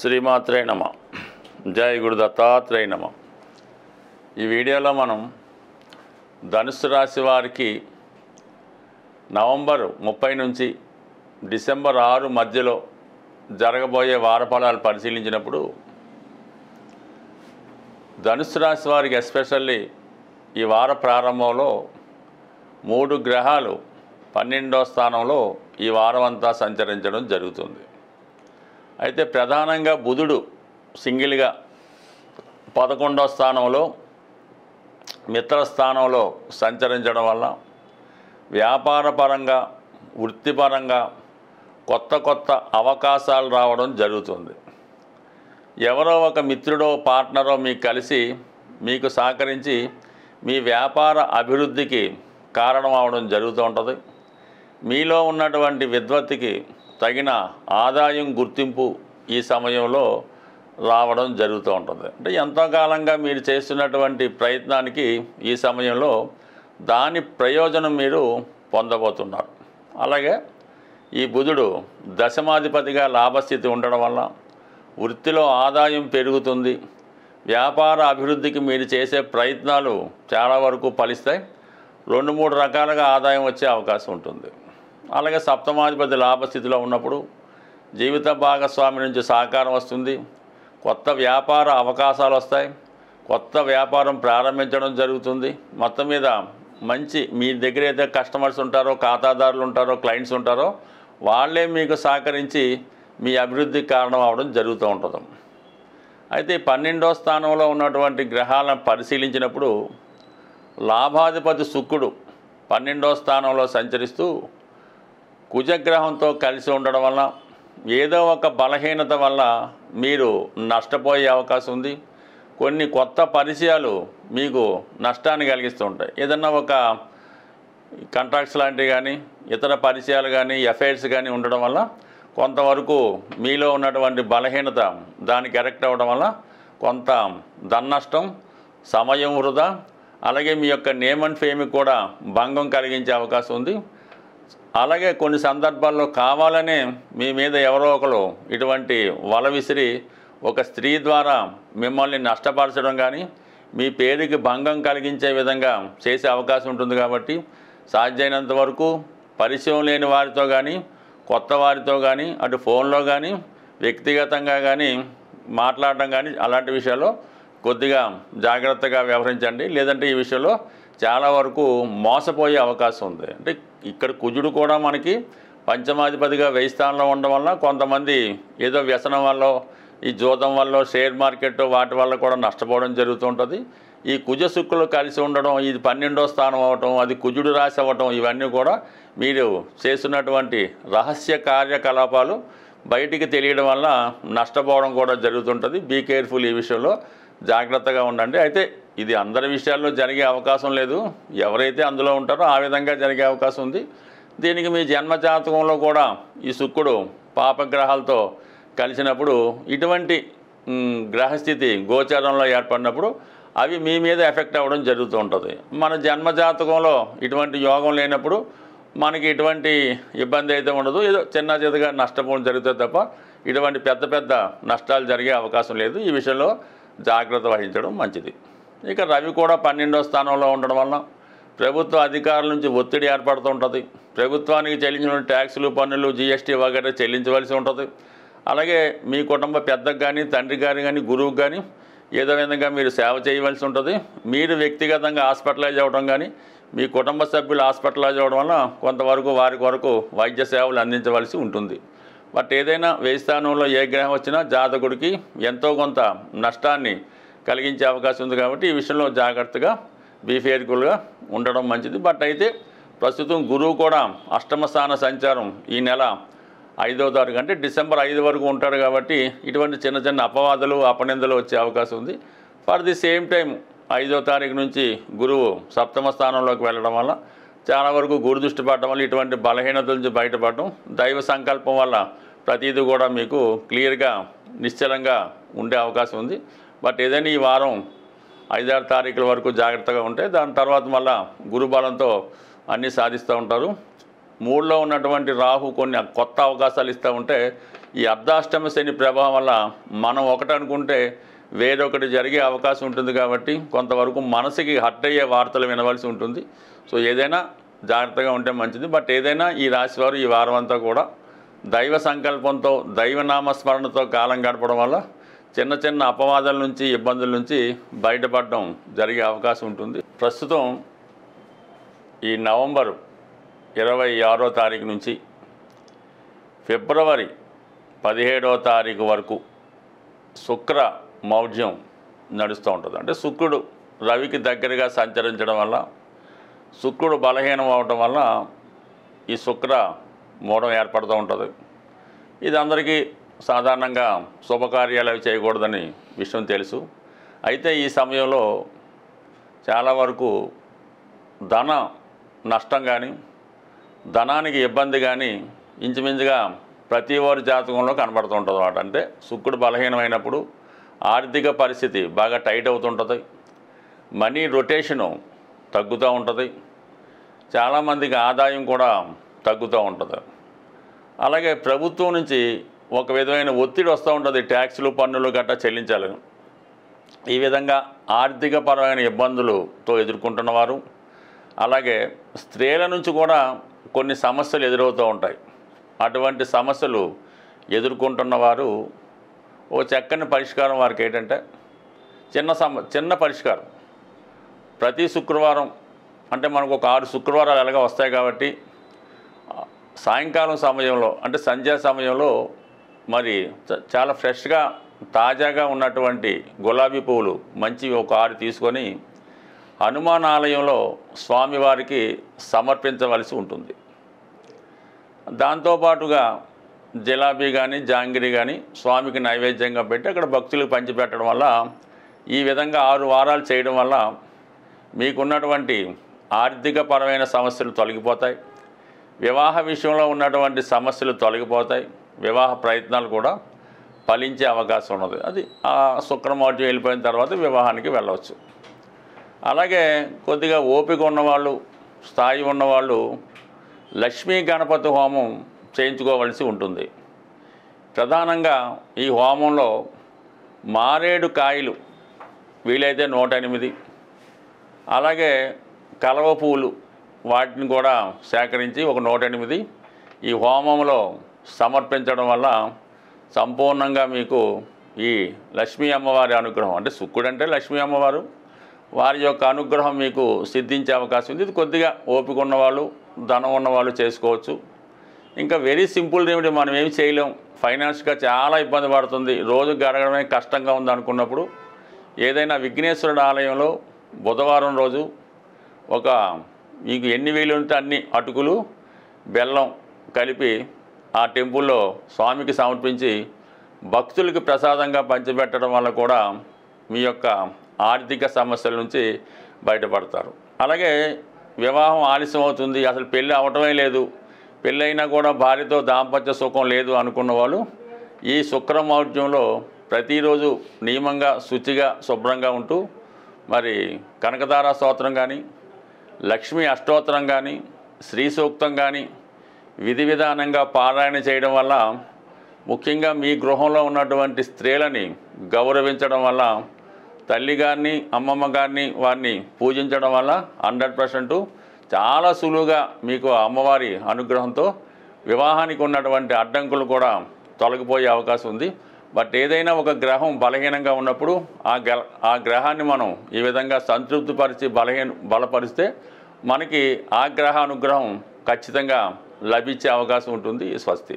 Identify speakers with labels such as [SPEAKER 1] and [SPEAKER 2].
[SPEAKER 1] శ్రీమాత్రే నమ. జై గురు దత్తాత్రేయ నమ. ఈ వీడియోలో మనం ధనుస్సు రాశి వారికి నవంబర్ 30 నుంచి డిసెంబర్ 6 మధ్యలో జరగబోయే వారఫలాలు పరిశీలించినప్పుడు ధనుస్సు రాశి వారికి ఎస్పెషల్లీ ఈ వార ప్రారంభంలో 3 గ్రహాలు 12వ స్థానంలో ఈ వారం అంతా సంచరించడం జరుగుతుంది. అయితే ప్రధానంగా బుధుడు సింగిల్గా 11వ స్థానంలో మిత్రస్థానంలో సంచరించడం వల్ల వ్యాపారపరంగా వృత్తిపరంగా కొత్త అవకాశాలు రావడం జరుగుతుంది. ఎవరో ఒక మిత్రుడో పార్ట్నరో మీకు కలిసి మీకు సహకరించి మీ వ్యాపార అభివృద్ధికి కారణం అవడం జరుగుతూ ఉంటుంది. మీలో ఉన్నటువంటి విద్వత్తుకి తగిన ఆదాయం గుర్తింపు ఈ సమయంలో రావడం జరుగుతూ ఉంటుంది. అంటే ఎంతో కాలంగా మీరు చేస్తున్నటువంటి ప్రయత్నానికి ఈ సమయంలో దాని ప్రయోజనం మీరు పొందబోతున్నారు. అలాగే ఈ బుధుడు దశమాధిపతిగా లాభస్థితి ఉండడం వల్ల వృత్తిలో ఆదాయం పెరుగుతుంది. వ్యాపార అభివృద్ధికి మీరు చేసే ప్రయత్నాలు చాలా వరకు ఫలిస్తాయి. 2-3 రకాలుగా ఆదాయం వచ్చే అవకాశం ఉంటుంది. అలాగే సప్తమాధిపతి లాభస్థితిలో ఉన్నప్పుడు జీవిత భాగస్వామి నుంచి సహకారం వస్తుంది. కొత్త వ్యాపార అవకాశాలు వస్తాయి. కొత్త వ్యాపారం ప్రారంభించడం జరుగుతుంది. మొత్తం మీద మంచి మీ దగ్గర అయితే కస్టమర్స్ ఉంటారో, ఖాతాదారులు ఉంటారో, క్లయింట్స్ ఉంటారో వాళ్ళే మీకు సహకరించి మీ అభివృద్ధికి కారణం అవడం జరుగుతూ ఉంటుంది. అయితే 12వ స్థానంలో ఉన్నటువంటి గ్రహాలను పరిశీలించినప్పుడు లాభాధిపతి శుక్రుడు 12వ స్థానంలో సంచరిస్తూ కుజగ్రహంతో కలిసి ఉండడం వల్ల ఏదో ఒక బలహీనత వల్ల మీరు నష్టపోయే అవకాశం ఉంది. కొన్ని కొత్త పరిచయాలు మీకు నష్టాన్ని కలిగిస్తూ ఉంటాయి. ఏదన్నా ఒక కాంట్రాక్ట్స్ లాంటివి కానీ ఇతర పరిచయాలు కానీ ఎఫైర్స్ కానీ ఉండడం వల్ల కొంతవరకు మీలో ఉన్నటువంటి బలహీనత దానికి కరెక్ట్ అవ్వడం వల్ల కొంత ధననష్టం, సమయం వృధా, అలాగే మీ యొక్క నేమ్ అండ్ ఫేమ్కి కూడా భంగం కలిగించే అవకాశం ఉంది. అలాగే కొన్ని సందర్భాల్లో కావాలనే మీ మీద ఎవరో ఒకరు ఇటువంటి వల విసిరి ఒక స్త్రీ ద్వారా మిమ్మల్ని నష్టపరచడం కానీ మీ పేరుకి భంగం కలిగించే విధంగా చేసే అవకాశం ఉంటుంది. కాబట్టి సాధ్యమైనంత వరకు పరిచయం లేని వారితో కానీ కొత్త వారితో కానీ అటు ఫోన్లో కానీ వ్యక్తిగతంగా కానీ మాట్లాడడం కానీ అలాంటి విషయాల్లో కొద్దిగా జాగ్రత్తగా వ్యవహరించండి. లేదంటే ఈ విషయంలో చాలా వరకు మోసపోయే అవకాశం ఉంది. అంటే ఇక్కడ కుజుడు కూడా మనకి పంచమాధిపతిగా 1000 స్థానంలో ఉండడం వల్ల కొంతమంది ఏదో వ్యసనం వల్ల, ఈ జూదం వల్ల, షేర్ మార్కెట్ వాటి వల్ల కూడా నష్టపోవడం జరుగుతూ ఉంటుంది. ఈ కుజ శుక్రులు కలిసి ఉండడం, ఇది 12వ స్థానం అవ్వటం, అది కుజుడు రాశి అవ్వటం, ఇవన్నీ కూడా మీరు చేస్తున్నటువంటి రహస్య కార్యకలాపాలు బయటికి తెలియడం వల్ల నష్టపోవడం కూడా జరుగుతుంటుంది. బీ కేర్ఫుల్, ఈ విషయంలో జాగ్రత్తగా ఉండండి. అయితే ఇది అందరి విషయాల్లో జరిగే అవకాశం లేదు. ఎవరైతే అందులో ఉంటారో ఆ విధంగా జరిగే అవకాశం ఉంది. దీనికి మీ జన్మజాతకంలో కూడా ఈ శుక్రుడు పాపగ్రహాలతో కలిసినప్పుడు ఇటువంటి గ్రహస్థితి గోచారంలో ఏర్పడినప్పుడు అవి మీ మీద ఎఫెక్ట్ అవ్వడం జరుగుతూ ఉంటుంది. మన జన్మజాతకంలో ఇటువంటి యోగం లేనప్పుడు మనకి ఇటువంటి ఇబ్బంది అయితే ఉండదు. ఏదో చిన్న చిన్నగా నష్టపోవడం జరుగుతుంది తప్ప ఇటువంటి పెద్ద నష్టాలు జరిగే అవకాశం లేదు. ఈ విషయంలో జాగ్రత్త వహించడం మంచిది. ఇక రవి కూడా 12వ స్థానంలో ఉండడం వల్ల ప్రభుత్వ అధికారుల నుంచి ఒత్తిడి ఏర్పడుతూ ఉంటుంది. ప్రభుత్వానికి చెల్లించిన ట్యాక్సులు, పన్నులు, జీఎస్టీ వగైరా చెల్లించవలసి ఉంటుంది. అలాగే మీ కుటుంబ పెద్దకు కానీ, తండ్రి గారి కానీ, గురువుకు కానీ ఏదో విధంగా మీరు సేవ చేయవలసి ఉంటుంది. మీరు వ్యక్తిగతంగా హాస్పిటలైజ్ అవ్వడం కానీ, మీ కుటుంబ సభ్యులు హాస్పిటలైజ్ అవ్వడం వల్ల కొంతవరకు వారి కొరకు వైద్య సేవలు అందించవలసి ఉంటుంది. బట్ ఏదైనా 1000 స్థానంలో ఏ గ్రహం వచ్చినా జాతకుడికి ఎంతో కొంత నష్టాన్ని కలిగించే అవకాశం ఉంది. కాబట్టి ఈ విషయంలో జాగ్రత్తగా బీఫేర్ఫుల్గా ఉండడం మంచిది. బట్ అయితే ప్రస్తుతం గురువు కూడా అష్టమ స్థాన సంచారం ఈ నెల 5వ తారీఖు అంటే డిసెంబర్ 5 వరకు ఉంటాడు. కాబట్టి ఇటువంటి చిన్న అపవాదులు, అపనిందలు వచ్చే అవకాశం ఉంది. ఫర్ ది సేమ్ టైం 5వ తారీఖు నుంచి గురువు సప్తమ స్థానంలోకి వెళ్ళడం వల్ల చాలా వరకు గురు దృష్టి పడడం వల్ల ఇటువంటి బలహీనతల నుంచి బయటపడడం, దైవ సంకల్పం వల్ల ప్రతిదీ కూడా మీకు క్లియర్గా నిశ్చలంగా ఉండే అవకాశం ఉంది. బట్ ఏదైనా ఈ వారం 5-6 తారీఖుల వరకు జాగ్రత్తగా ఉంటే దాని తర్వాత మళ్ళీ గురుబలంతో అన్నీ సాధిస్తూ ఉంటారు. 3లో ఉన్నటువంటి రాహు కొన్ని కొత్త అవకాశాలు ఇస్తూ ఉంటే ఈ అర్ధాష్టమ శని ప్రభావం వల్ల మనం ఒకటి అనుకుంటే వేరొకటి జరిగే అవకాశం ఉంటుంది కాబట్టి కొంతవరకు మనసుకి హర్ట్ అయ్యే వార్తలు వినవలసి ఉంటుంది. సో ఏదైనా జాగ్రత్తగా ఉంటే మంచిది. బట్ ఏదైనా ఈ రాశి వారు ఈ వారం అంతా కూడా దైవ సంకల్పంతో దైవనామస్మరణతో కాలం గడపడం వల్ల చిన్న చిన్న అపవాదాల నుంచి ఇబ్బందుల నుంచి బయటపడడం జరిగే అవకాశం ఉంటుంది. ప్రస్తుతం ఈ నవంబర్ 26వ తారీఖు నుంచి ఫిబ్రవరి 17వ తారీఖు వరకు శుక్ర మౌఢ్యం నడుస్తూ ఉంటుంది. అంటే శుక్రుడు రవికి దగ్గరగా సంచరించడం వల్ల శుక్రుడు బలహీనం అవడం వల్ల ఈ శుక్ర మోడం ఏర్పడుతూ ఉంటుంది. ఇది అందరికీ సాధారణంగా శుభకార్యాలు అవి చేయకూడదని విషయం తెలుసు. అయితే ఈ సమయంలో చాలా వరకు ధన నష్టం కానీ ధనానికి ఇబ్బంది కానీ ఇంచుమించుగా ప్రతి వారి జాతకంలో కనబడుతూ ఉంటుంది అన్నమాట. అంటే శుక్రుడు బలహీనమైనప్పుడు ఆర్థిక పరిస్థితి బాగా టైట్ అవుతుంటుంది, మనీ రొటేషను తగ్గుతూ ఉంటుంది, చాలామందికి ఆదాయం కూడా తగ్గుతూ ఉంటుంది. అలాగే ప్రభుత్వం నుంచి ఒక విధమైన ఒత్తిడి వస్తూ ఉంటుంది, ట్యాక్సులు పన్నులు గట్రా చెల్లించాలని. ఈ విధంగా ఆర్థిక పరమైన ఇబ్బందులతో ఎదుర్కొంటున్నవారు, అలాగే స్త్రీల నుంచి కూడా కొన్ని సమస్యలు ఎదురవుతూ ఉంటాయి. అటువంటి సమస్యలు ఎదుర్కొంటున్నవారు ఓ చక్కని పరిష్కారం వారికి ఏంటంటే చిన్న పరిష్కారం. ప్రతి శుక్రవారం అంటే మనకు ఒక 6 శుక్రవారాలు ఎలాగ వస్తాయి కాబట్టి సాయంకాలం సమయంలో అంటే సంధ్యా సమయంలో మరి చాలా ఫ్రెష్గా తాజాగా ఉన్నటువంటి గులాబీ పువ్వులు మంచివి ఒక 6 తీసుకొని హనుమాన్ ఆలయంలో స్వామివారికి సమర్పించవలసి ఉంటుంది. దాంతోపాటుగా జిలాబీ కానీ జాంగిరి కానీ స్వామికి నైవేద్యంగా పెట్టి అక్కడ భక్తులకు పంచిపెట్టడం వల్ల ఈ విధంగా 6 వారాలు చేయడం వల్ల మీకున్నటువంటి ఆర్థిక పరమైన సమస్యలు తొలగిపోతాయి, వివాహ విషయంలో ఉన్నటువంటి సమస్యలు తొలగిపోతాయి, వివాహ ప్రయత్నాలు కూడా ఫలించే అవకాశం ఉన్నది. అది ఆ శుక్రమౌఢ్యం వెళ్ళిపోయిన తర్వాత వివాహానికి వెళ్ళవచ్చు. అలాగే కొద్దిగా ఓపిక ఉన్నవాళ్ళు, స్థాయి ఉన్నవాళ్ళు లక్ష్మీ గణపతి హోమం చేయించుకోవలసి ఉంటుంది. ప్రధానంగా ఈ హోమంలో మారేడు కాయలు వీలైతే 108, అలాగే కలవ పూలు వాటిని కూడా సేకరించి ఒక 108 ఈ హోమంలో సమర్పించడం వల్ల సంపూర్ణంగా మీకు ఈ లక్ష్మీ అమ్మవారి అనుగ్రహం, అంటే శుక్రుడు అంటే లక్ష్మీ అమ్మవారు, వారి యొక్క అనుగ్రహం మీకు సిద్ధించే అవకాశం ఉంది. ఇది కొద్దిగా ఓపిక ఉన్నవాళ్ళు, ధనం ఉన్నవాళ్ళు చేసుకోవచ్చు. ఇంకా వెరీ సింపుల్ రెమెడీ, మనం ఏమి చేయలేం, ఫైనాన్స్గా చాలా ఇబ్బంది పడుతుంది, రోజు గడగడమే కష్టంగా ఉంది అనుకున్నప్పుడు ఏదైనా విఘ్నేశ్వరుడు ఆలయంలో బుధవారం రోజు ఒక మీకు ఎన్ని వేలు ఉంటే అన్ని అటుకులు బెల్లం కలిపి ఆ టెంపుల్లో స్వామికి సమర్పించి భక్తులకి ప్రసాదంగా పంచిపెట్టడం వల్ల కూడా మీ యొక్క ఆర్థిక సమస్యల నుంచి బయటపడతారు. అలాగే వివాహం ఆలస్యం అవుతుంది, అసలు పెళ్ళి అవటమే లేదు, పెళ్ళైనా కూడా భార్యతో దాంపత్య సుఖం లేదు అనుకున్న వాళ్ళు ఈ శుక్రమౌఢ్యంలో ప్రతిరోజు నియమంగా శుచిగా శుభ్రంగా ఉంటూ మరి కనకదార స్తోత్రం కానీ, లక్ష్మీ అష్టోత్తరం కానీ, శ్రీ సూక్తం కానీ విధి విధానంగా పారాయణ చేయడం వల్ల, ముఖ్యంగా మీ గృహంలో ఉన్నటువంటి స్త్రీలని గౌరవించడం వల్ల, తల్లి గారిని అమ్మమ్మ గారిని వారిని పూజించడం వల్ల 100% చాలా సులువుగా మీకు అమ్మవారి అనుగ్రహంతో వివాహానికి ఉన్నటువంటి అడ్డంకులు కూడా తొలగిపోయే అవకాశం ఉంది. బట్ ఏదైనా ఒక గ్రహం బలహీనంగా ఉన్నప్పుడు ఆ గ్రహాన్ని మనం ఈ విధంగా సంతృప్తిపరిచి బలపరిస్తే మనకి ఆ గ్రహ అనుగ్రహం ఖచ్చితంగా లభించే అవకాశం ఉంటుంది. స్వస్తి.